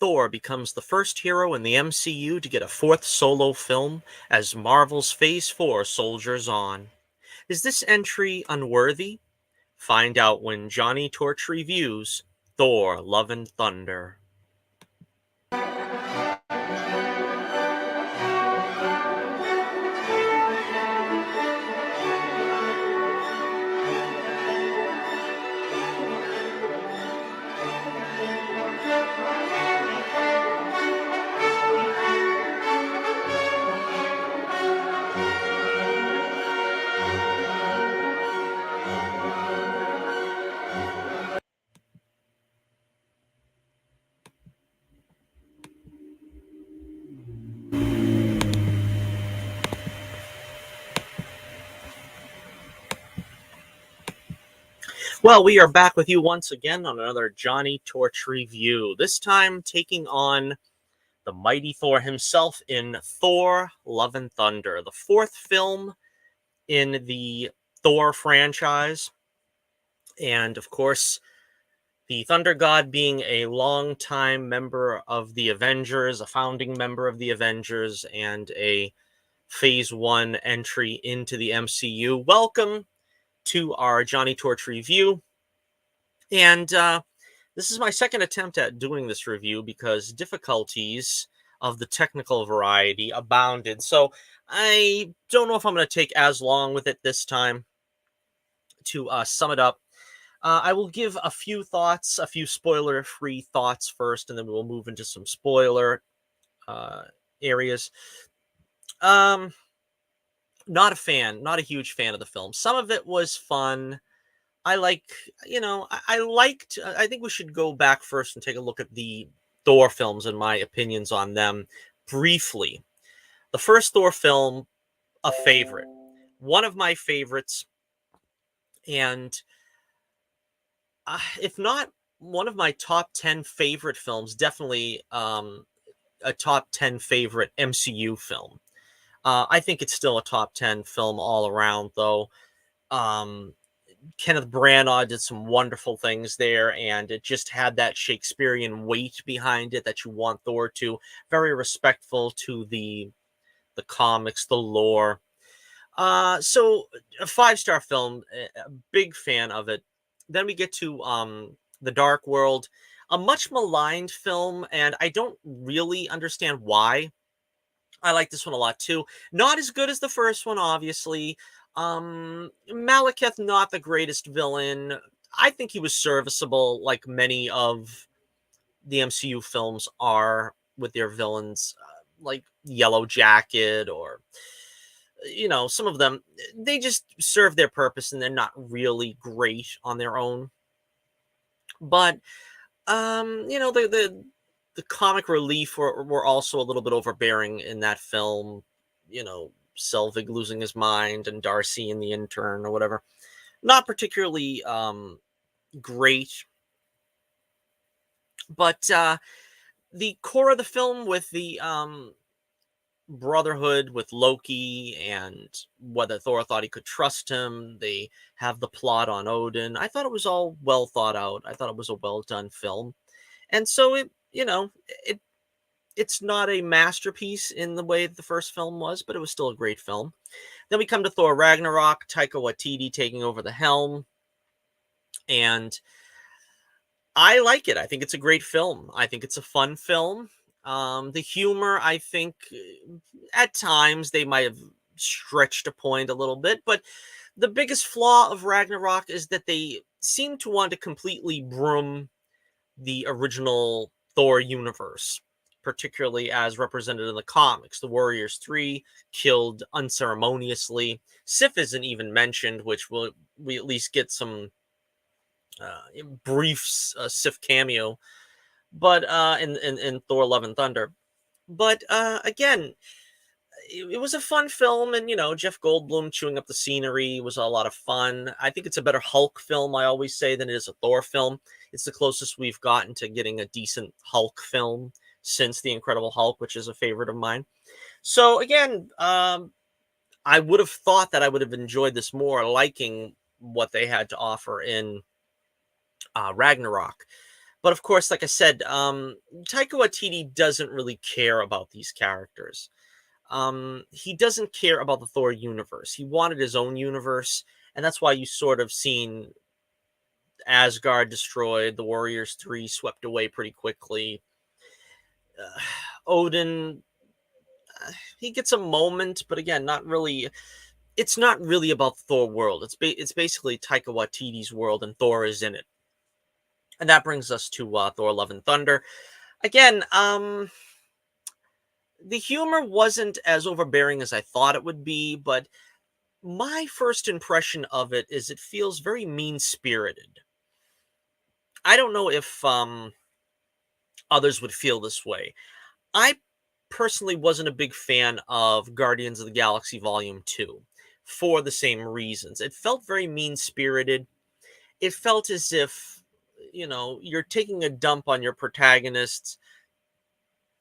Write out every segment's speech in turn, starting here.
Thor becomes the first hero in the MCU to get a fourth solo film as Marvel's Phase 4 soldiers on. Is this entry unworthy? Find out when Johnnie Torch reviews Thor Love and Thunder. Well, we are back with you once again on another Johnnie Torch review. This time taking on the mighty Thor himself in Thor Love and Thunder, the fourth film in the Thor franchise. And of course, the Thunder God being a longtime member of the Avengers, a founding member of the Avengers, and a Phase 1 entry into the MCU. Welcome to our Johnnie Torch review. And this is my second attempt at doing this review because difficulties of the technical variety abounded. So I don't know if I'm going to take as long with it this time. To sum it up, I will give a few thoughts, a few spoiler-free thoughts first, and then we'll move into some spoiler uh, areas. Um, Not a fan, not a huge fan of the film. Some of it was fun. I like, I liked. I think we should go back first and take a look at the Thor films and my opinions on them briefly. The first Thor film, a favorite, one of my favorites, and if not one of my top 10 favorite films, definitely a top 10 favorite MCU film. I think it's still a top 10 film all around, though. Um, Kenneth Branagh did some wonderful things there, and it just had that Shakespearean weight behind it that you want Thor to. Very respectful to the comics, the lore. So a five-star film, a big fan of it. Then we get to The Dark World, a much maligned film, and I don't really understand why. I like this one a lot too. Not as good as the first one, obviously. Malekith, not the greatest villain. I think he was serviceable, like many of the MCU films are with their villains, like Yellow Jacket or some of them. They just serve their purpose and they're not really great on their own. But the comic relief were also a little bit overbearing in that film. Selvig losing his mind and Darcy in the intern or whatever. Not particularly great, but the core of the film with the brotherhood with Loki and whether Thor thought he could trust him. They have the plot on Odin. I thought it was all well thought out. I thought it was a well done film. And so it's not a masterpiece in the way the first film was, but it was still a great film. Then we come to Thor Ragnarok, Taika Waititi taking over the helm, and I like it. I think it's a great film. I think it's a fun film. The humor, I think, at times they might have stretched a point a little bit, but the biggest flaw of Ragnarok is that they seem to want to completely broom the original Thor universe, particularly as represented in the comics. The Warriors 3 killed unceremoniously. Sif isn't even mentioned, which we at least get some brief Sif cameo, but in Thor: Love and Thunder. But again, it was a fun film, and Jeff Goldblum chewing up the scenery was a lot of fun. I think it's a better Hulk film, I always say, than it is a Thor film. It's the closest we've gotten to getting a decent Hulk film since The Incredible Hulk, which is a favorite of mine. So again, I would have thought that I would have enjoyed this more, liking what they had to offer in Ragnarok. But of course, like I said, Taika Waititi doesn't really care about these characters. He doesn't care about the Thor universe. He wanted his own universe, and that's why you sort of seen Asgard destroyed, the Warriors 3 swept away pretty quickly. Odin, he gets a moment, but again, not really. It's not really about the Thor world. It's basically Taika Waititi's world, and Thor is in it. And that brings us to Thor: Love and Thunder. Again, the humor wasn't as overbearing as I thought it would be, but my first impression of it is it feels very mean spirited. I don't know if others would feel this way. I personally wasn't a big fan of Guardians of the Galaxy Volume 2 for the same reasons. It felt very mean spirited. It felt as if, you're taking a dump on your protagonists.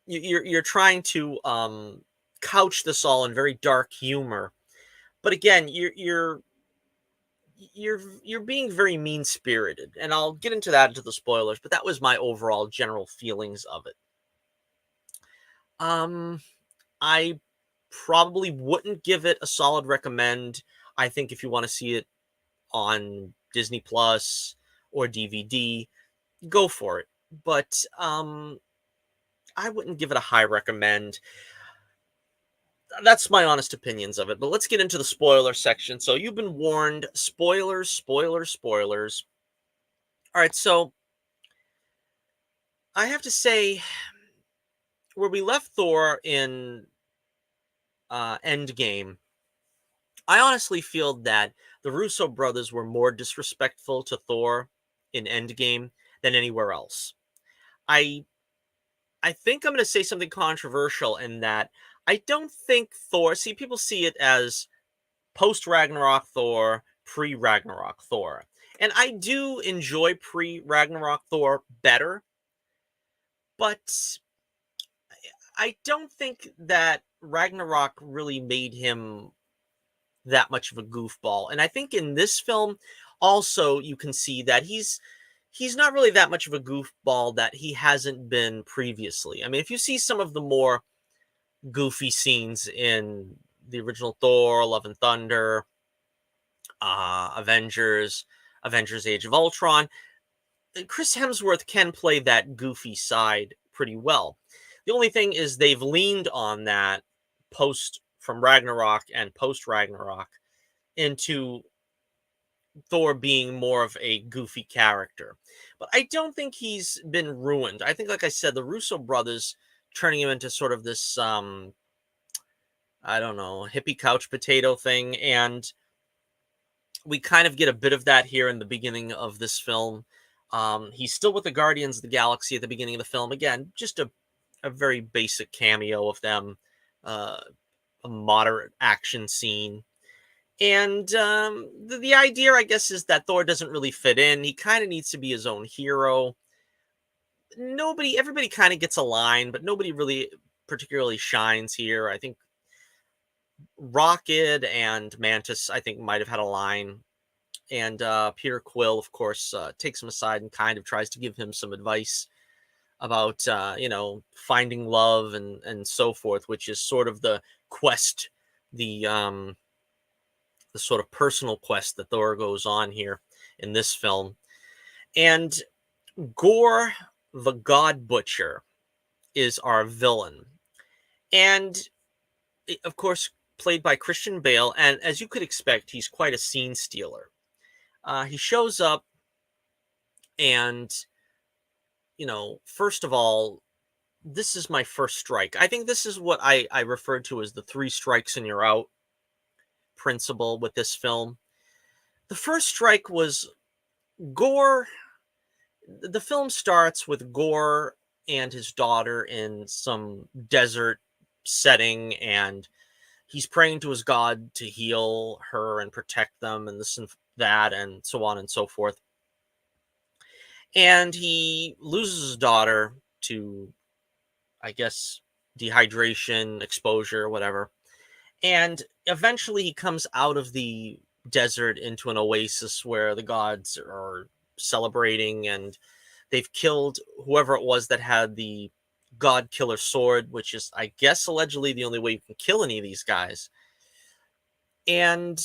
You're trying to couch this all in very dark humor. But again, you're being very mean spirited, and I'll get into the spoilers. But that was my overall general feelings of it. Um, I probably wouldn't give it a solid recommend. I think if you want to see it on Disney Plus or DVD, go for it. But I wouldn't give it a high recommend. That's my honest opinions of it. But let's get into the spoiler section. So you've been warned. Spoilers, spoilers, spoilers. All right, so I have to say, where we left Thor in Endgame, I honestly feel that the Russo brothers were more disrespectful to Thor in Endgame than anywhere else. I I think I'm going to say something controversial in that I don't think Thor. See, people see it as post Ragnarok Thor, pre Ragnarok Thor, and I do enjoy pre Ragnarok Thor better, but I don't think that Ragnarok really made him that much of a goofball. And I think in this film, also you can see that he's not really that much of a goofball that he hasn't been previously. I mean, if you see some of the more goofy scenes in the original Thor, Love and Thunder, Avengers Age of Ultron, Chris Hemsworth can play that goofy side pretty well. The only thing is they've leaned on that post from Ragnarok and post Ragnarok into Thor being more of a goofy character. But I don't think he's been ruined. I think, like I said, the Russo brothers turning him into sort of this I don't know, hippie couch potato thing, and we kind of get a bit of that here in the beginning of this film. He's still with the Guardians of the Galaxy at the beginning of the film. Again, just a very basic cameo of them, uh, a moderate action scene. And the idea, I guess, is that Thor doesn't really fit in. He kind of needs to be his own hero. Everybody kind of gets a line, but nobody really particularly shines here. I think Rocket and Mantis, I think, might have had a line. And Peter Quill, of course, takes him aside and kind of tries to give him some advice about, finding love and so forth, which is sort of the quest, the sort of personal quest that Thor goes on here in this film. And Gore the God Butcher is our villain. And of course, played by Christian Bale. And as you could expect, he's quite a scene stealer. He shows up and, first of all, this is my first strike. I think this is what I referred to as the 3 strikes and you're out principle with this film. The first strike was Gore. The film starts with Gore and his daughter in some desert setting, and he's praying to his god to heal her and protect them, and this and that, and so on and so forth. And he loses his daughter to, I guess, dehydration, exposure, whatever. And eventually he comes out of the desert into an oasis where the gods are celebrating, and They've killed whoever it was that had the God Killer sword, which is, I guess, allegedly the only way you can kill any of these guys. And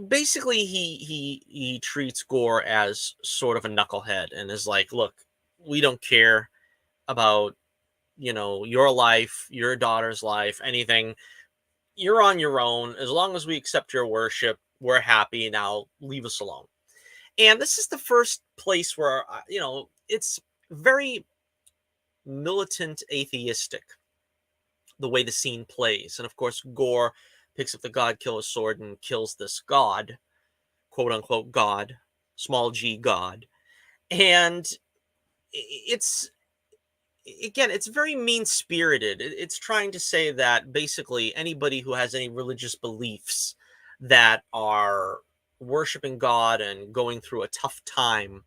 basically, he treats Gore as sort of a knucklehead and is like, "Look, we don't care about your life, your daughter's life, anything. You're on your own. As long as we accept your worship, we're happy. Now leave us alone." And this is the first place where it's very militant atheistic, the way the scene plays. And of course, Gore picks up the God Killer sword and kills this god, quote unquote god, small g god. And it's, again, it's very mean spirited. It's trying to say that basically anybody who has any religious beliefs that are worshiping God and going through a tough time,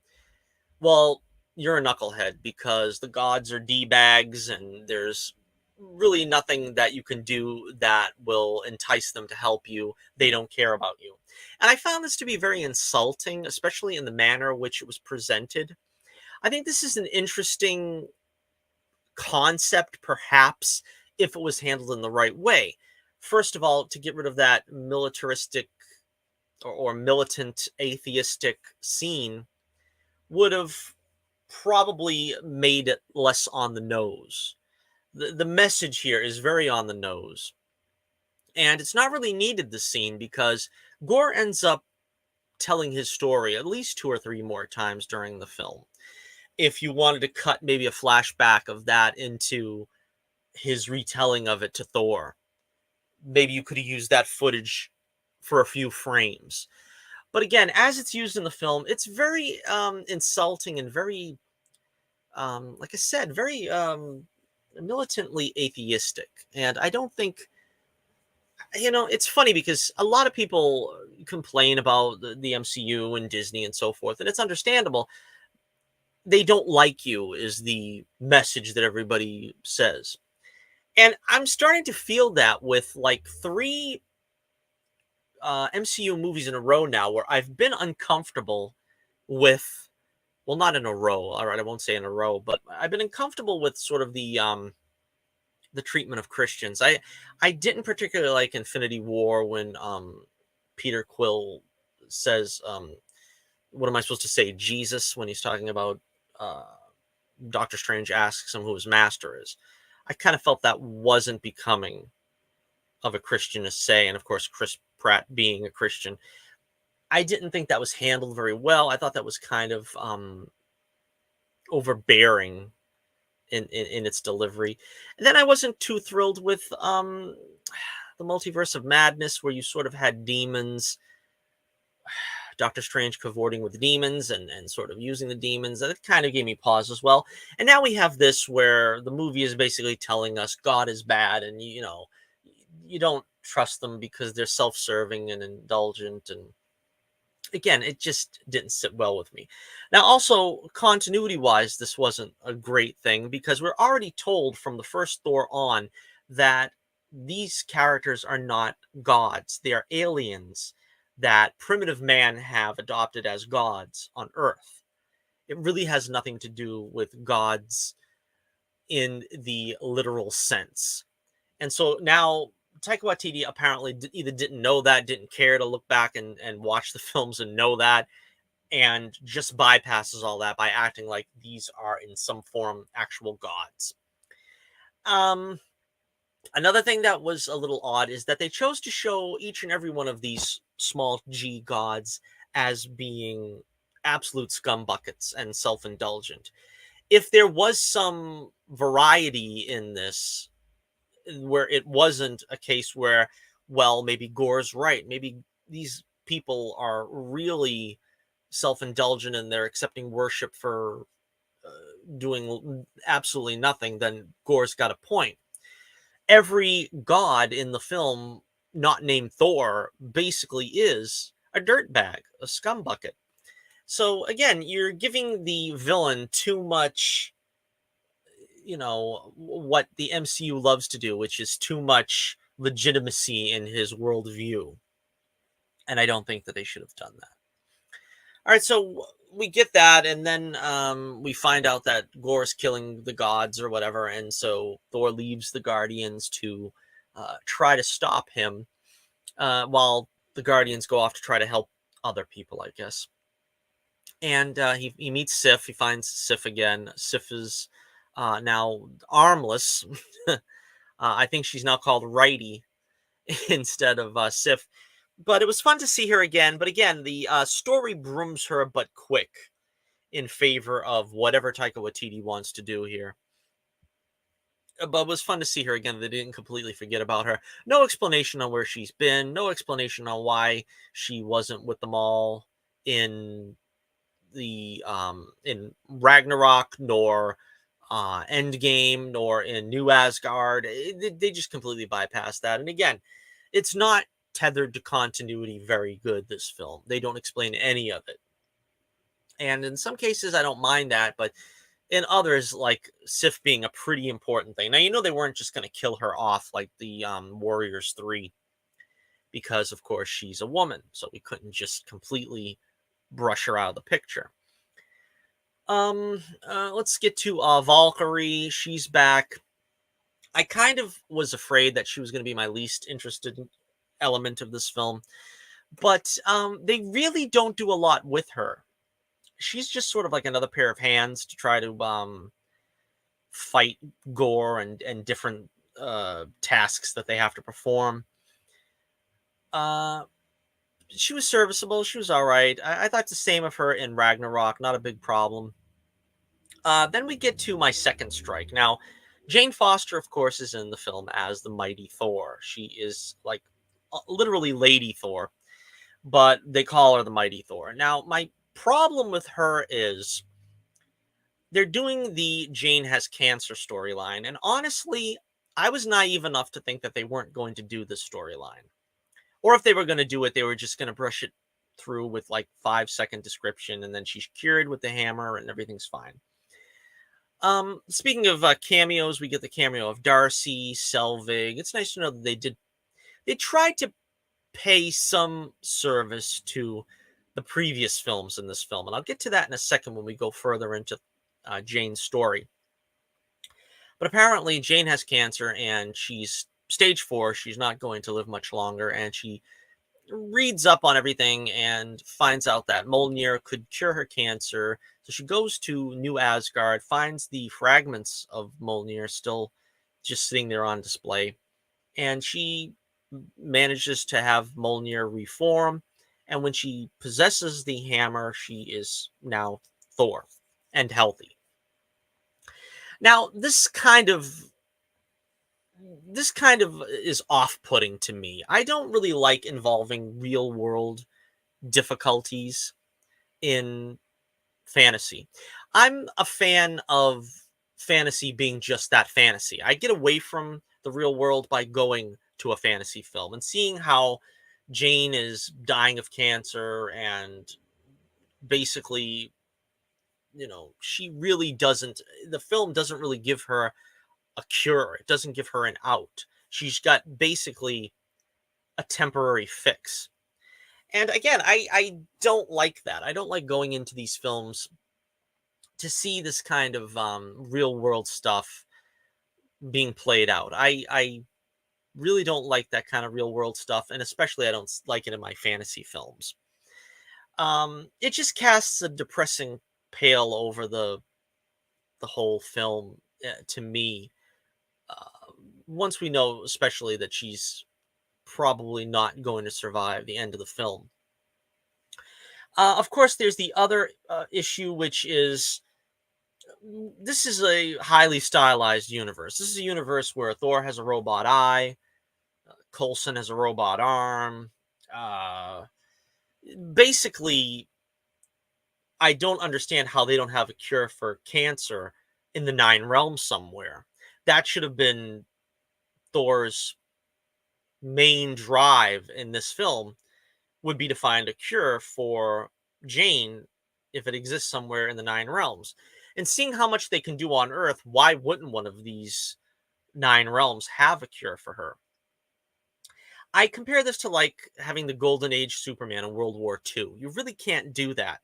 well, you're a knucklehead because the gods are D-bags and there's really nothing that you can do that will entice them to help you. They don't care about you. And I found this to be very insulting, especially in the manner which it was presented. I think this is an interesting concept, perhaps, if it was handled in the right way. First of all, to get rid of that militaristic or militant atheistic scene would have probably made it less on the nose. The message here is very on the nose. And it's not really needed, the scene, because Gore ends up telling his story at least 2 or 3 more times during the film. If you wanted to cut maybe a flashback of that into his retelling of it to Thor, maybe you could have used that footage for a few frames. But again, as it's used in the film, it's very insulting and very, like I said, very militantly atheistic. And I don't think, it's funny because a lot of people complain about the MCU and Disney and so forth, and it's understandable. They don't like you is the message that everybody says. And I'm starting to feel that with like 3 MCU movies in a row now where I've been uncomfortable with, well, not in a row, all right, I won't say in a row, but I've been uncomfortable with sort of the treatment of Christians. I didn't particularly like Infinity War when Peter Quill says, what am I supposed to say, Jesus, when he's talking about Doctor Strange asks him who his master is. I kind of felt that wasn't becoming of a Christian to say, and of course Chris Pratt being a Christian, I didn't think that was handled very well. I thought that was kind of overbearing in its delivery. And then I wasn't too thrilled with the Multiverse of Madness, where you sort of had demons, Doctor Strange cavorting with demons and sort of using the demons. That kind of gave me pause as well. And now we have this where the movie is basically telling us God is bad, and you don't trust them because they're self-serving and indulgent. And again, it just didn't sit well with me. Now, also, continuity-wise, this wasn't a great thing because we're already told from the first Thor on that these characters are not gods. They are aliens that primitive man have adopted as gods on Earth. It really has nothing to do with gods in the literal sense. And so now Taika Waititi apparently either didn't know that, didn't care to look back and watch the films and know that, and just bypasses all that by acting like these are in some form actual gods. Another thing that was a little odd is that they chose to show each and every one of these small g gods as being absolute scumbuckets and self-indulgent. If there was some variety in this, where it wasn't a case where, well, maybe Gore's right, maybe these people are really self-indulgent and they're accepting worship for doing absolutely nothing, then Gore's got a point. Every god in the film, not named Thor, basically is a dirtbag, a scumbucket. So again, you're giving the villain too much, what the MCU loves to do, which is too much legitimacy in his worldview. And I don't think that they should have done that. All right, so we get that, and then we find out that Gor's killing the gods or whatever, and so Thor leaves the Guardians to try to stop him, while the Guardians go off to try to help other people, I guess. And he meets Sif. He finds Sif again. Sif is now armless. I think she's now called Righty instead of Sif. But it was fun to see her again. But again, the story brooms her but quick in favor of whatever Taika Waititi wants to do here. But it was fun to see her again. They didn't completely forget about her. No explanation on where she's been. No explanation on why she wasn't with them all in the in Ragnarok, nor Endgame, nor in New Asgard. They just completely bypassed that. And again, it's not tethered to continuity very good, this film. They don't explain any of it. And in some cases, I don't mind that, but in others, like Sif being a pretty important thing. Now, they weren't just going to kill her off like the Warriors 3, because, of course, she's a woman. So we couldn't just completely brush her out of the picture. Let's get to Valkyrie. She's back. I kind of was afraid that she was going to be my least interested element of this film, but they really don't do a lot with her. She's just sort of like another pair of hands to try to fight Gore and different tasks that they have to perform. She was serviceable. She was all right. I thought the same of her in Ragnarok. Not a big problem. Then we get to my second strike. Now, Jane Foster, of course, is in the film as the mighty Thor. She is like literally Lady Thor, but they call her the mighty Thor. Now, my problem with her is they're doing the Jane has cancer storyline, and honestly, I was naive enough to think that they weren't going to do this storyline. Or if they were going to do it, they were just going to brush it through with like 5-second description, and then she's cured with the hammer and everything's fine. Speaking of cameos, we get the cameo of Darcy, Selvig. It's nice to know that they tried to pay some service to the previous films in this film, and I'll get to that in a second when we go further into Jane's story. But apparently, Jane has cancer, and she's stage 4. She's not going to live much longer, and she reads up on everything and finds out that Mjolnir could cure her cancer. So she goes to New Asgard, finds the fragments of Mjolnir still just sitting there on display, and she manages to have Mjolnir reform. And when she possesses the hammer, she is now Thor and healthy. Now, this kind of is off-putting to me. I don't really like involving real-world difficulties in fantasy. I'm a fan of fantasy being just that, fantasy. I get away from the real world by going to a fantasy film and seeing how Jane is dying of cancer, and basically, she really doesn't, the film doesn't really give her a cure. It doesn't give her an out. She's got basically a temporary fix. And again, I don't like that. I don't like going into these films to see this kind of real world stuff being played out. I really don't like that kind of real world stuff, and especially I don't like it in my fantasy films. It just casts a depressing pale over the whole film, to me. Uh, Once we know, especially, that she's probably not going to survive the end of the film. Of course, there's the other issue, which is this is a highly stylized universe. This is a universe where Thor has a robot eye, Coulson has a robot arm. Uh, Basically, I don't understand how they don't have a cure for cancer in the Nine Realms somewhere. That should have been Thor's main drive in this film, would be to find a cure for Jane if it exists somewhere in the Nine Realms. And seeing how much they can do on Earth, why wouldn't one of these Nine Realms have a cure for her? I compare this to like having the Golden Age Superman in World War II. You really can't do that,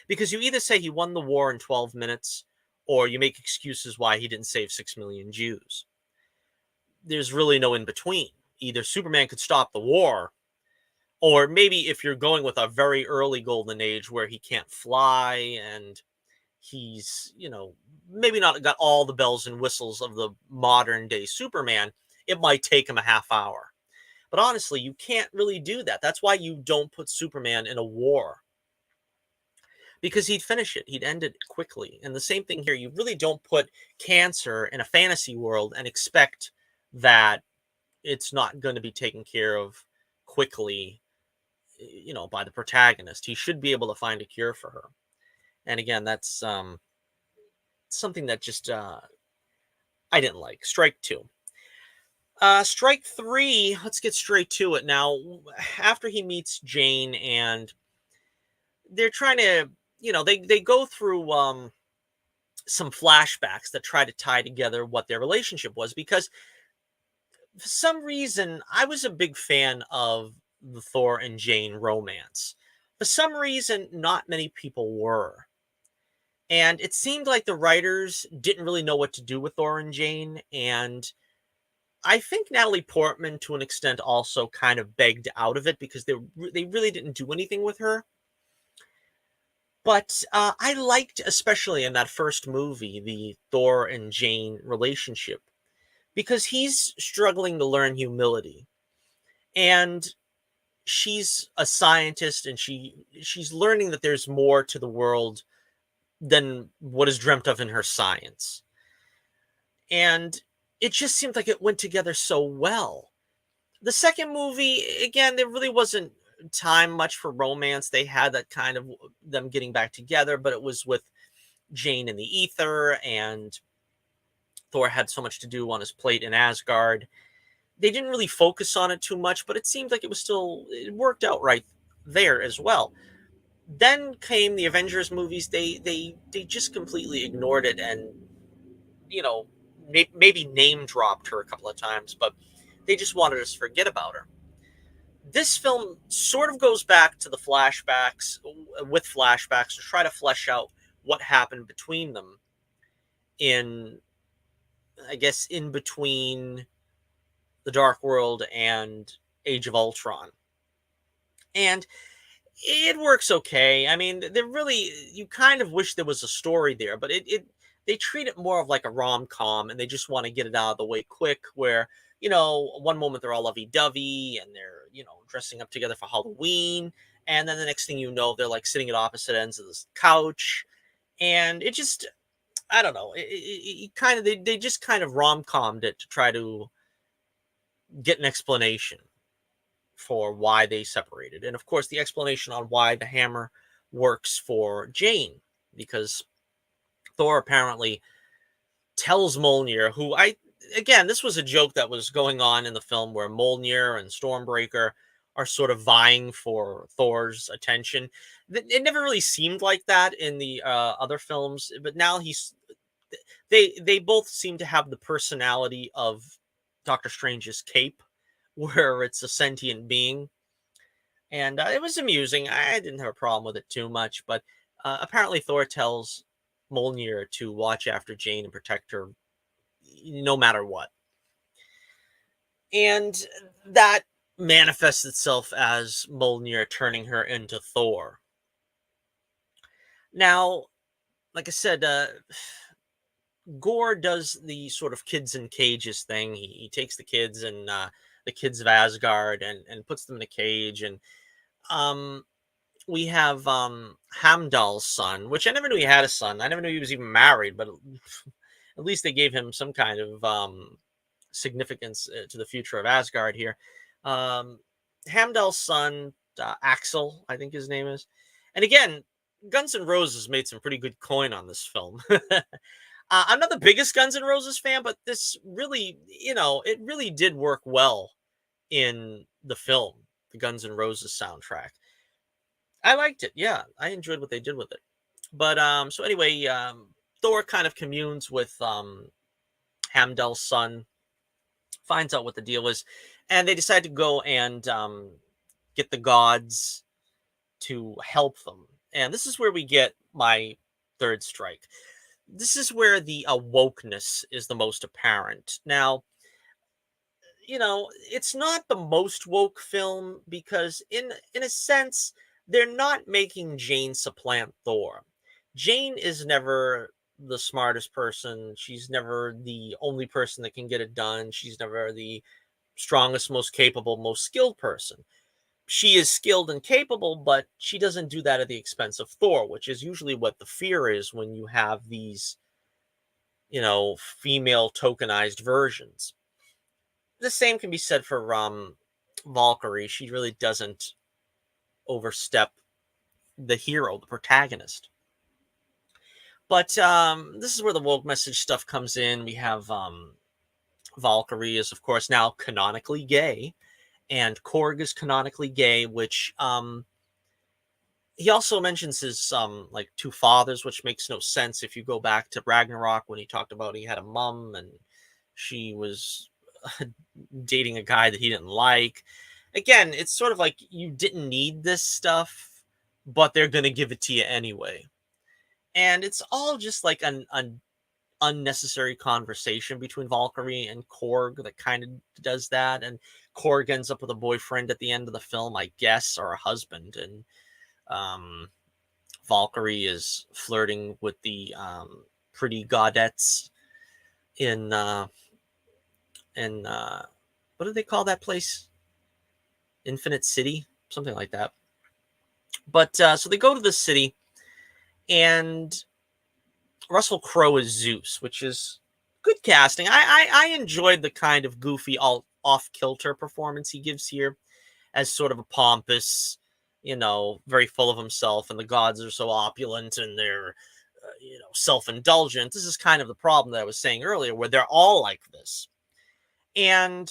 Because you either say he won the war in 12 minutes, or you make excuses why he didn't save 6 million Jews. There's really no in between. Either Superman could stop the war, or maybe if you're going with a very early golden age where he can't fly and he's, maybe not got all the bells and whistles of the modern day Superman, it might take him a half hour. But honestly, you can't really do that. That's why you don't put Superman in a war, because he'd finish it. He'd end it quickly. And the same thing here. You really don't put cancer in a fantasy world and expect that it's not going to be taken care of quickly, by the protagonist. He should be able to find a cure for her. And again, that's something that just I didn't like. Strike two. Strike three. Let's get straight to it now. After he meets Jane, and they're trying to, they go through some flashbacks that try to tie together what their relationship was, because for some reason I was a big fan of the Thor and Jane romance. For some reason, not many people were. And it seemed like the writers didn't really know what to do with Thor and Jane. And I think Natalie Portman, to an extent, also kind of begged out of it, because they really didn't do anything with her. But I liked, especially in that first movie, the Thor and Jane relationship, because he's struggling to learn humility. And she's a scientist, and she's learning that there's more to the world than what is dreamt of in her science. And it just seemed like it went together so well. The second movie, again, there really wasn't time much for romance. They had that kind of them getting back together, but it was with Jane in the ether, and Thor had so much to do on his plate in Asgard. They didn't really focus on it too much, but it seemed like it worked out right there as well. Then came the Avengers movies. They just completely ignored it, and maybe name dropped her a couple of times, but they just wanted us to forget about her. This film sort of goes back to the flashbacks, with flashbacks, to try to flesh out what happened between them in, I guess, in between the Dark World and Age of Ultron. And it works okay. I mean, you kind of wish there was a story there, but they treat it more of like a rom-com, and they just want to get it out of the way quick, where, one moment they're all lovey-dovey and they're, dressing up together for Halloween, and then the next thing you know, they're like sitting at opposite ends of this couch, and it just, I don't know, it kind of, they just kind of rom-commed it to try to get an explanation for why they separated. And of course, the explanation on why the hammer works for Jane, because Thor apparently tells Mjolnir, again, this was a joke that was going on in the film, where Mjolnir and Stormbreaker are sort of vying for Thor's attention. It never really seemed like that in the other films, but now they both seem to have the personality of Doctor Strange's cape, where it's a sentient being. And it was amusing. I didn't have a problem with it too much, but apparently Thor tells Mjolnir to watch after Jane and protect her no matter what. And that manifests itself as Mjolnir turning her into Thor. Now, like I said, Gore does the sort of kids in cages thing. He takes the kids and the kids of Asgard, and puts them in a cage. And we have Hamdall's son, which I never knew he had a son. I never knew he was even married, but at least they gave him some kind of significance to the future of Asgard here. Hamdall's son, Axel, I think his name is. And again, Guns N' Roses made some pretty good coin on this film. I'm not the biggest Guns N' Roses fan, but this really, it really did work well in the film, the Guns N' Roses soundtrack. I liked it. Yeah, I enjoyed what they did with it. But so anyway, Thor kind of communes with Hamdall's son, finds out what the deal is, and they decide to go and get the gods to help them. And this is where we get my third strike. This is where the wokeness is the most apparent. Now, it's not the most woke film because in a sense, they're not making Jane supplant Thor. Jane is never the smartest person. She's never the only person that can get it done. She's never the strongest, most capable, most skilled person. She is skilled and capable, but she doesn't do that at the expense of Thor, which is usually what the fear is when you have these, female tokenized versions. The same can be said for Valkyrie. She really doesn't overstep the hero, the protagonist. But this is where the woke message stuff comes in. We have Valkyrie is, of course, now canonically gay, and Korg is canonically gay, which he also mentions his like two fathers, which makes no sense if you go back to Ragnarok when he talked about he had a mom and she was dating a guy that he didn't like. Again, it's sort of like you didn't need this stuff, but they're going to give it to you anyway. And it's all just like an unnecessary conversation between Valkyrie and Korg that kind of does that. And Korg ends up with a boyfriend at the end of the film, I guess, or a husband. And um, Valkyrie is flirting with the pretty godettes in what do they call that place? Infinite City, something like that. But so they go to the city, and Russell Crowe is Zeus, which is good casting. I enjoyed the kind of goofy, all off kilter performance he gives here, as sort of a pompous, very full of himself, and the gods are so opulent and they're self indulgent. This is kind of the problem that I was saying earlier, where they're all like this, and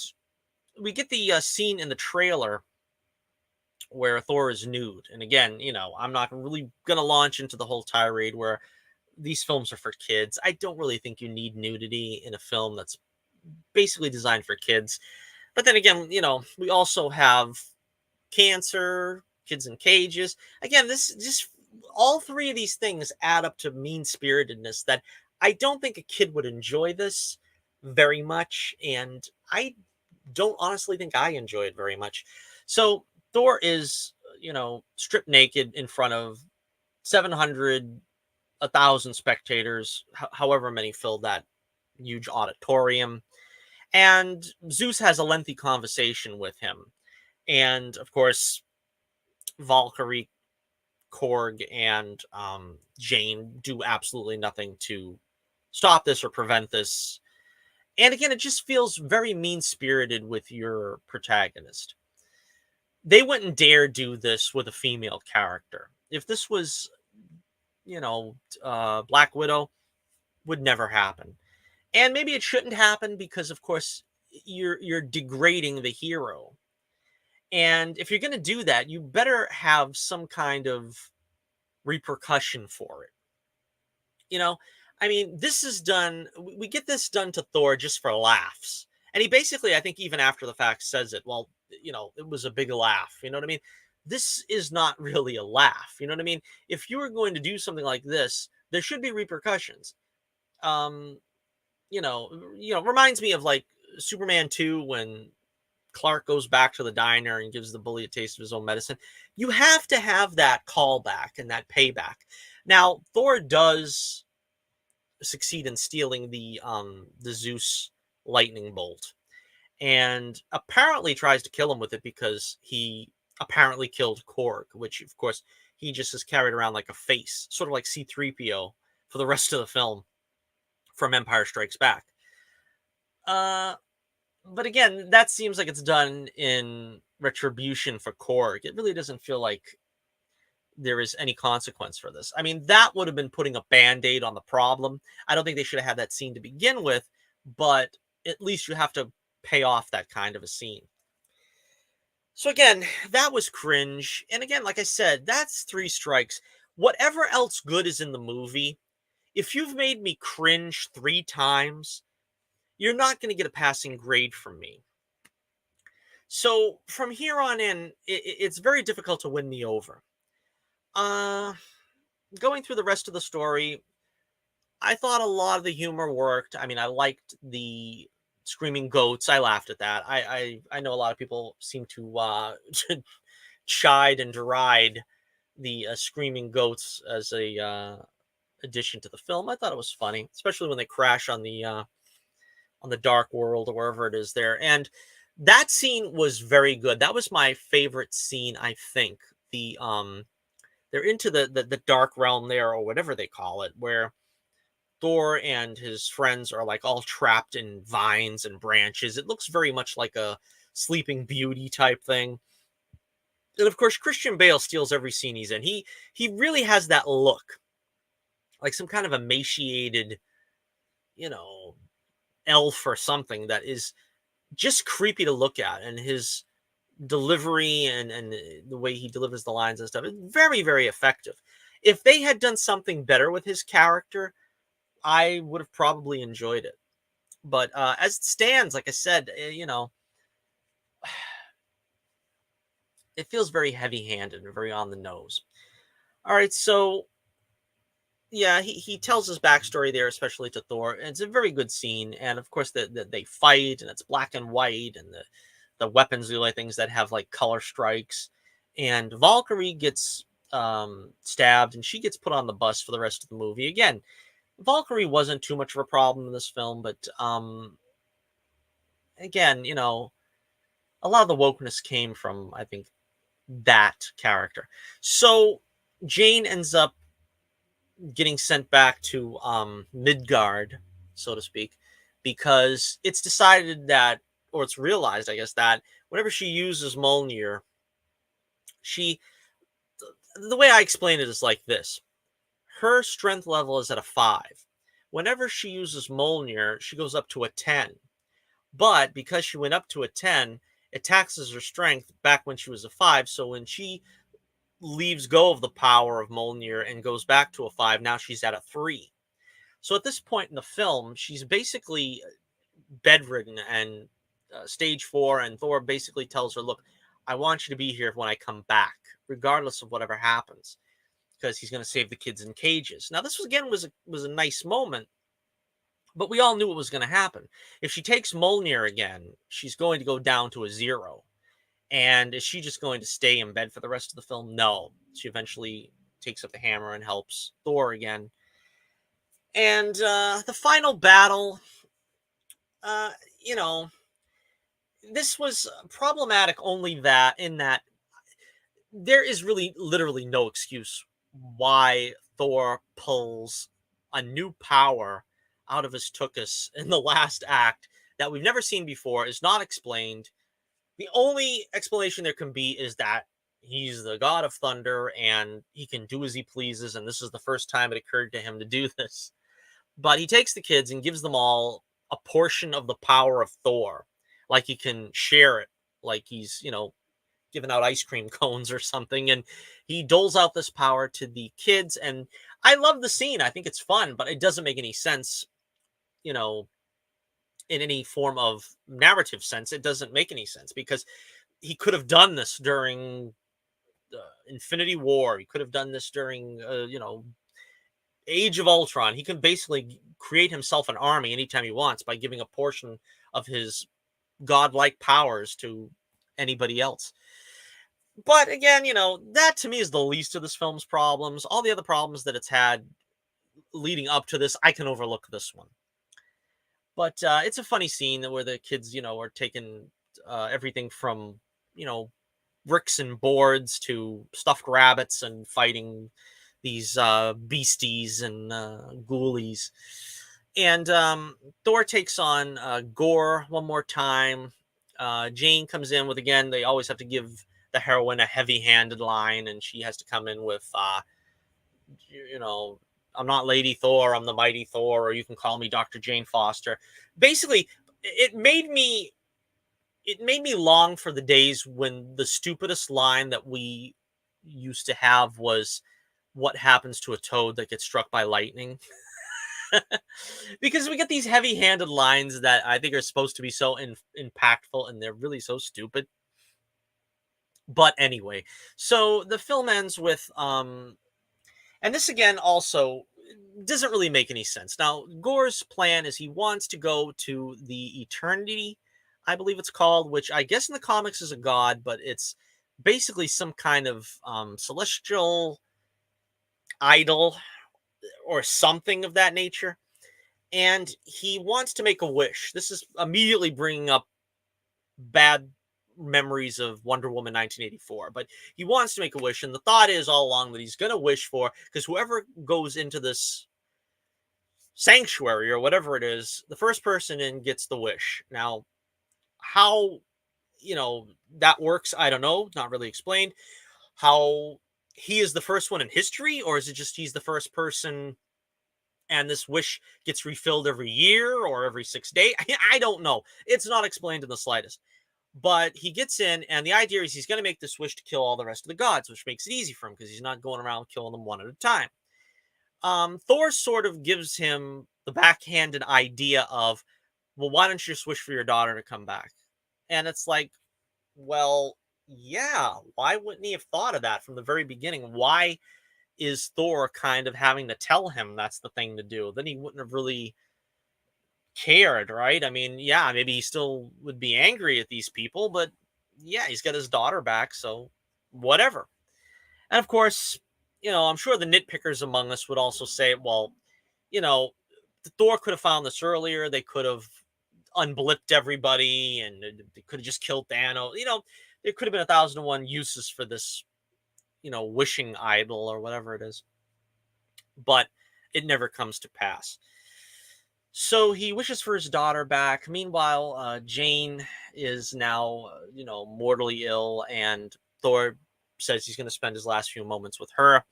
we get the scene in the trailer where Thor is nude. And again, I'm not really going to launch into the whole tirade where these films are for kids. I don't really think you need nudity in a film that's basically designed for kids. But then again, we also have cancer, kids in cages. Again, this just all three of these things add up to mean-spiritedness that I don't think a kid would enjoy this very much, and I don't honestly think I enjoy it very much. So Thor is, stripped naked in front of 700, 1,000 spectators, however many filled that huge auditorium. And Zeus has a lengthy conversation with him. And of course, Valkyrie, Korg, and Jane do absolutely nothing to stop this or prevent this. And again, it just feels very mean spirited with your protagonist. They wouldn't dare do this with a female character. If this was, Black Widow, would never happen. And maybe it shouldn't happen because, of course, you're degrading the hero. And if you're going to do that, you better have some kind of repercussion for it. I mean, this is done. We get this done to Thor just for laughs. And he basically, I think, even after the fact says it, well, it was a big laugh. You know what I mean? This is not really a laugh. You know what I mean? If you were going to do something like this, there should be repercussions. Um, reminds me of like Superman 2 when Clark goes back to the diner and gives the bully a taste of his own medicine. You have to have that callback and that payback. Now, Thor does succeed in stealing the Zeus lightning bolt, and apparently tries to kill him with it because he apparently killed Korg, which of course he just is carried around like a face, sort of like C-3PO for the rest of the film from Empire Strikes Back. But again, that seems like it's done in retribution for Korg. It really doesn't feel like there is any consequence for this. I mean, that would have been putting a band-aid on the problem. I don't think they should have had that scene to begin with, but at least you have to pay off that kind of a scene. So again, that was cringe. And again, like I said, that's 3 strikes. Whatever else good is in the movie, if you've made me cringe 3 times, you're not going to get a passing grade from me. So from here on in, it's very difficult to win me over. Uh, Going through the rest of the story, I thought a lot of the humor worked. I mean, I liked the screaming goats. I laughed at that. I know a lot of people seem to chide and deride the screaming goats as a addition to the film. I thought it was funny, especially when they crash on the dark world or wherever it is there. And that scene was very good. That was my favorite scene, I think. They're into the dark realm there, or whatever they call it, where Thor and his friends are like all trapped in vines and branches. It looks very much like a Sleeping Beauty type thing. And of course, Christian Bale steals every scene he's in. He really has that look, like some kind of emaciated, you know, elf or something that is just creepy to look at. And his delivery and the way he delivers the lines and stuff is very, very effective. If they had done something better with his character, I would have probably enjoyed it. But as it stands, like I said, it feels very heavy-handed and very on the nose. All right, so yeah, he tells his backstory there, especially to Thor, and it's a very good scene. And of course, they fight, and it's black and white, and the weapons are like things that have like color strikes. And Valkyrie gets stabbed, and she gets put on the bus for the rest of the movie. Again, Valkyrie wasn't too much of a problem in this film, but again, a lot of the wokeness came from, I think, that character. So Jane ends up getting sent back to Midgard, so to speak, because it's decided that, or it's realized, I guess, that whenever she uses Mjolnir, she, the way I explain it is like this: her strength level is at a 5. Whenever she uses Mjolnir, she goes up to a 10. But because she went up to a 10, it taxes her strength back when she was a 5. So when she leaves go of the power of Mjolnir and goes back to a 5, now she's at a 3. So at this point in the film, she's basically bedridden and stage 4, and Thor basically tells her, "Look, I want you to be here when I come back, regardless of whatever happens, because he's going to save the kids in cages." Now, this was again was a nice moment, but we all knew what was going to happen. If she takes Mjolnir again, she's going to go down to a 0. And is she just going to stay in bed for the rest of the film? No. She eventually takes up the hammer and helps Thor again. And the final battle, uh, you know, this was problematic only that in that there is really literally no excuse why Thor pulls a new power out of his tuchus in the last act that we've never seen before, is not explained. The only explanation there can be is that he's the god of thunder and he can do as he pleases, and this is the first time it occurred to him to do this. But he takes the kids and gives them all a portion of the power of Thor, like he can share it, like he's, giving out ice cream cones or something. And he doles out this power to the kids. And I love the scene. I think it's fun, but it doesn't make any sense, you know, in any form of narrative sense. It doesn't make any sense because he could have done this during Infinity War. He could have done this during, Age of Ultron. He can basically create himself an army anytime he wants by giving a portion of his godlike powers to anybody else. But again, that to me is the least of this film's problems. All the other problems that it's had leading up to this, I can overlook this one. But it's a funny scene where the kids, are taking everything from, you know, bricks and boards to stuffed rabbits and fighting these beasties and ghoulies. And Thor takes on Gore one more time. Jane comes in with, again, they always have to give the heroine a heavy-handed line, and she has to come in with, you know, "I'm not Lady Thor, I'm the Mighty Thor, or you can call me Dr. Jane Foster." Basically, it made me long for the days when the stupidest line that we used to have was, "What happens to a toad that gets struck by lightning?" Because we get these heavy-handed lines that I think are supposed to be so impactful, and they're really so stupid. But anyway, so the film ends with and this again also doesn't really make any sense. Now, Gore's plan is he wants to go to the Eternity, I believe it's called, which I guess in the comics is a god, but it's basically some kind of celestial idol or something of that nature. And he wants to make a wish. This is immediately bringing up bad memories of Wonder Woman 1984, but he wants to make a wish. And the thought is all along that he's going to wish for, because whoever goes into this sanctuary or whatever it is, the first person in gets the wish. Now, how, that works, I don't know, not really explained. How he is the first one in history, or is it just he's the first person and this wish gets refilled every year or every 6 days? I don't know. It's not explained in the slightest. But he gets in, and the idea is he's going to make this wish to kill all the rest of the gods, which makes it easy for him because he's not going around killing them one at a time. Thor sort of gives him the backhanded idea of, well, why don't you just wish for your daughter to come back? And it's like, well, yeah, why wouldn't he have thought of that from the very beginning? Why is Thor kind of having to tell him that's the thing to do? Then he wouldn't have really cared, right? I mean, yeah, maybe he still would be angry at these people, but yeah, he's got his daughter back, so whatever. And of course, I'm sure the nitpickers among us would also say, well, you know, Thor could have found this earlier. They could have unblipped everybody and they could have just killed Thanos. There could have been 1,001 uses for this, wishing idol or whatever it is. But it never comes to pass. So he wishes for his daughter back. Meanwhile, Jane is now, mortally ill, and Thor says he's going to spend his last few moments with her.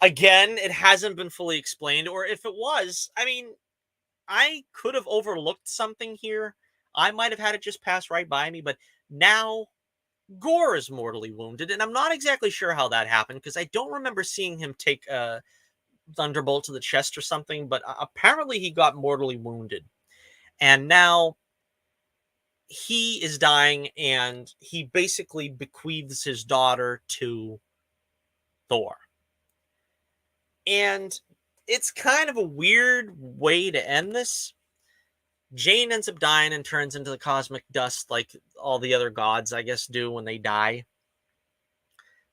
Again, it hasn't been fully explained, or if it was, I mean, I could have overlooked something here. I might have had it just pass right by me, but now Gore is mortally wounded, and I'm not exactly sure how that happened because I don't remember seeing him take a thunderbolt to the chest or something, but apparently he got mortally wounded. And now he is dying, and he basically bequeaths his daughter to Thor. And it's kind of a weird way to end this. Jane ends up dying and turns into the cosmic dust like all the other gods, I guess, do when they die.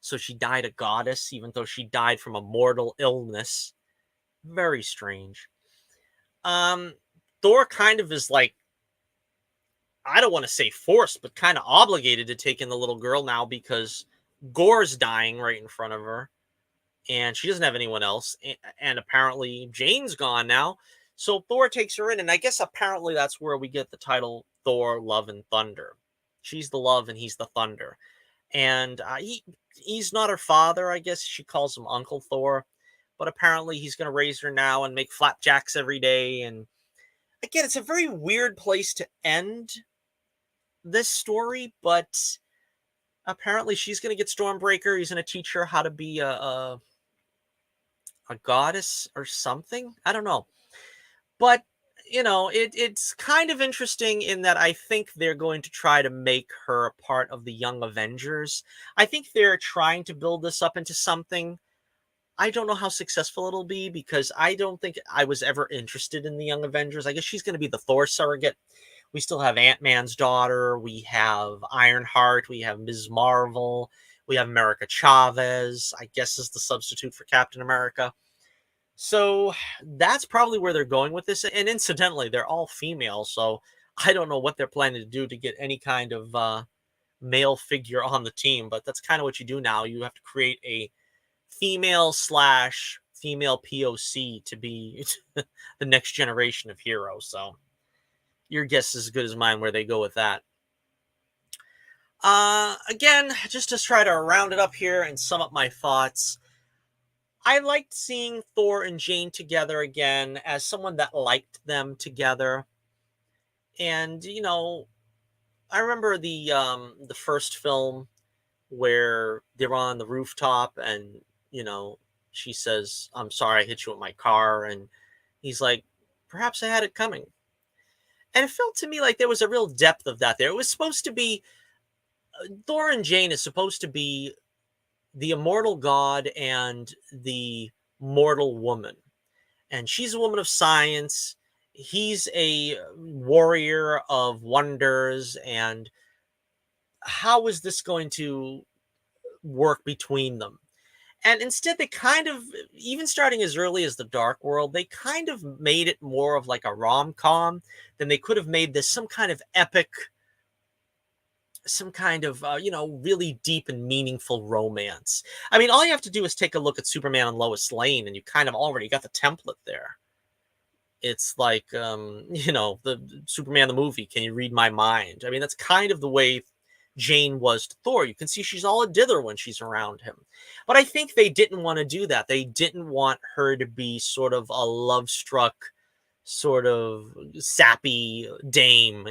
So she died a goddess, even though she died from a mortal illness. Very strange. Thor kind of is like, I don't want to say forced, but kind of obligated to take in the little girl now because Gore's dying right in front of her. And she doesn't have anyone else. And apparently Jane's gone now. So Thor takes her in. And I guess apparently that's where we get the title Thor, Love, and Thunder. She's the love and he's the thunder. And he's not her father, I guess. She calls him Uncle Thor. But apparently he's going to raise her now and make flapjacks every day. And again, it's a very weird place to end this story. But apparently she's going to get Stormbreaker. He's going to teach her how to be a goddess or something. I don't know. But, it's kind of interesting in that I think they're going to try to make her a part of the Young Avengers. I think they're trying to build this up into something. I don't know how successful it'll be because I don't think I was ever interested in the Young Avengers. I guess she's going to be the Thor surrogate. We still have Ant-Man's daughter. We have Ironheart. We have Ms. Marvel. We have America Chavez, I guess is the substitute for Captain America. So that's probably where they're going with this. And incidentally, they're all female. So I don't know what they're planning to do to get any kind of male figure on the team. But that's kind of what you do now. You have to create a female/female POC to be the next generation of heroes. So your guess is as good as mine where they go with that. Again, just to try to round it up here and sum up my thoughts, I liked seeing Thor and Jane together again as someone that liked them together. And, I remember the first film where they're on the rooftop and, she says, "I'm sorry I hit you with my car." And he's like, "Perhaps I had it coming." And it felt to me like there was a real depth of that there. It was supposed to be Thor and Jane is supposed to be the immortal god and the mortal woman. And she's a woman of science. He's a warrior of wonders. And how is this going to work between them? And instead, they kind of, even starting as early as the Dark World, they kind of made it more of like a rom com than they could have made this some kind of epic, some kind of, really deep and meaningful romance. I mean, all you have to do is take a look at Superman and Lois Lane, and you kind of already got the template there. It's like, the Superman the movie. Can you read my mind? I mean, that's kind of the way Jane was to Thor. You can see she's all a dither when she's around him. But I think they didn't want to do that. They didn't want her to be sort of a love struck, sort of sappy dame,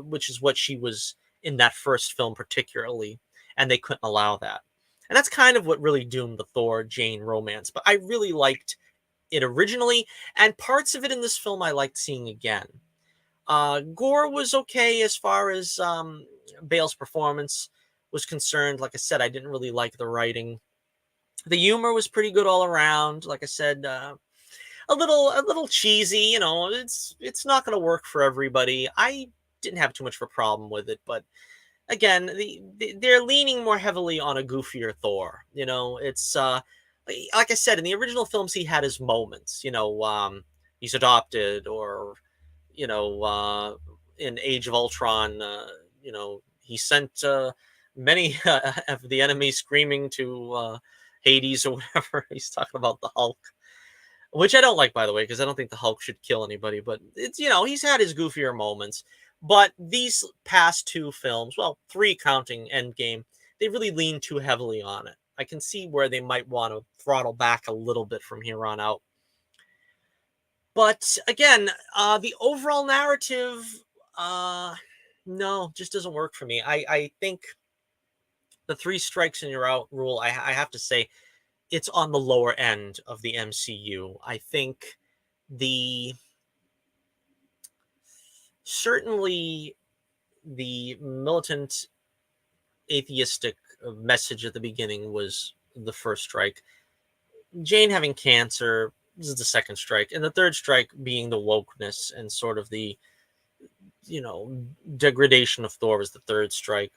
which is what she was in that first film, particularly. And they couldn't allow that. And that's kind of what really doomed the Thor Jane romance. But I really liked it originally, and parts of it in this film I liked seeing again. Gore was okay as far as Bale's performance was concerned. Like I said, I didn't really like the writing. The humor was pretty good all around. Like I said, a little cheesy. It's not going to work for everybody. I didn't have too much of a problem with it, but again, they're leaning more heavily on a goofier Thor. It's like I said, in the original films, he had his moments. He's adopted, or in Age of Ultron, he sent many of the enemies screaming to Hades or whatever. He's talking about the Hulk, which I don't like, by the way, because I don't think the Hulk should kill anybody. But it's he's had his goofier moments. But these past two films, well, three counting Endgame, they really lean too heavily on it. I can see where they might want to throttle back a little bit from here on out. But again, the overall narrative, no, just doesn't work for me. I think the three strikes and you're out rule, I have to say, it's on the lower end of the MCU. I think the certainly the militant atheistic message at the beginning was the first strike. Jane having cancer, this is the second strike, and the third strike being the wokeness and sort of the degradation of Thor was the third strike.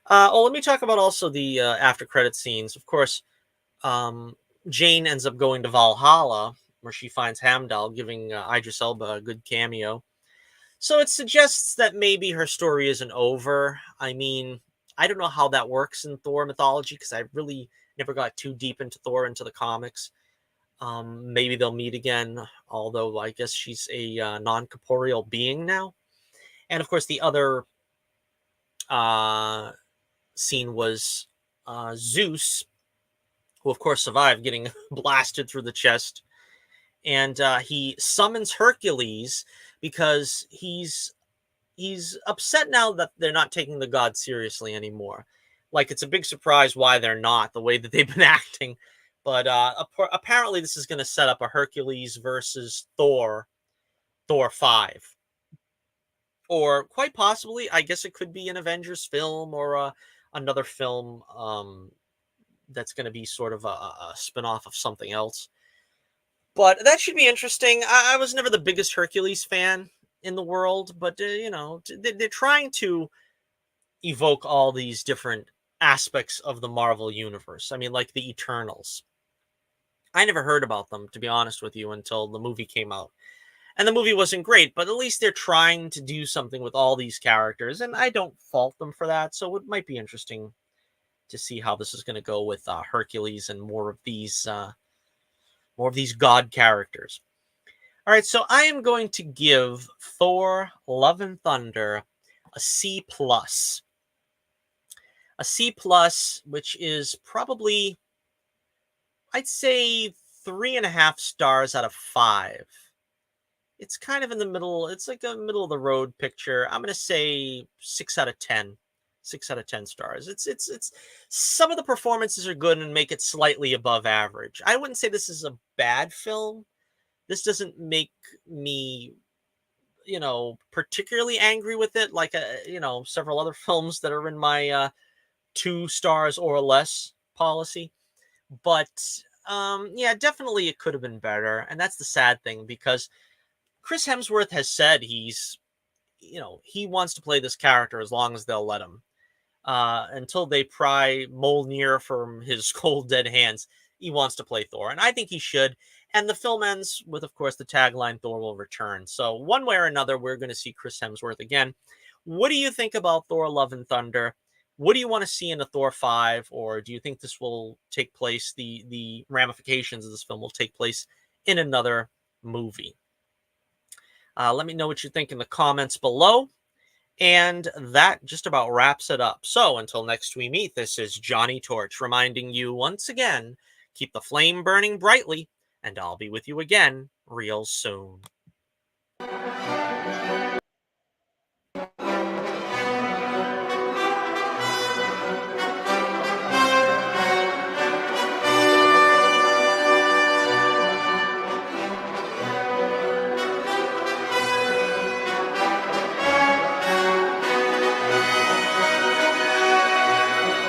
Let me talk about also the after credit scenes. Of course, Jane ends up going to Valhalla, where she finds Hamdall, giving Idris Elba a good cameo. So it suggests that maybe her story isn't over. I mean, I don't know how that works in Thor mythology, because I really never got too deep into Thor, into the comics. Maybe they'll meet again, although I guess she's a non-corporeal being now. And of course, the other scene was Zeus, who of course survived getting blasted through the chest. And he summons Hercules because he's upset now that they're not taking the god seriously anymore. Like, it's a big surprise why they're not, the way that they've been acting. But apparently this is going to set up a Hercules versus Thor 5. Or quite possibly, I guess it could be an Avengers film, or another film that's going to be sort of a spin-off of something else. But that should be interesting. I was never the biggest Hercules fan in the world, but they're trying to evoke all these different aspects of the Marvel universe. I mean, like the Eternals. I never heard about them, to be honest with you, until the movie came out. And the movie wasn't great, but at least they're trying to do something with all these characters, and I don't fault them for that. So it might be interesting to see how this is going to go with Hercules and more of these god characters. All right, so I am going to give Thor: Love and Thunder a C+. A C+, which is probably, I'd say, 3.5 stars out of 5. It's kind of in the middle. It's like a middle of the road picture. I'm going to say 6 out of 10. 6 out of 10 stars. It's some of the performances are good and make it slightly above average. I wouldn't say this is a bad film. This doesn't make me, particularly angry with it, like several other films that are in my 2 stars or less policy. But yeah, definitely it could have been better. And that's the sad thing because Chris Hemsworth has said he wants to play this character as long as they'll let him. Until they pry Mjolnir from his cold dead hands, he wants to play Thor, and I think he should. And the film ends with, of course, the tagline "Thor will return." So one way or another, we're going to see Chris Hemsworth again. What do you think about Thor: Love and Thunder? What do you want to see in a Thor 5, or do you think this will take place? The ramifications of this film will take place in another movie. Let me know what you think in the comments below. And that just about wraps it up. So until next we meet, this is Johnny Torch reminding you once again, keep the flame burning brightly, and I'll be with you again real soon.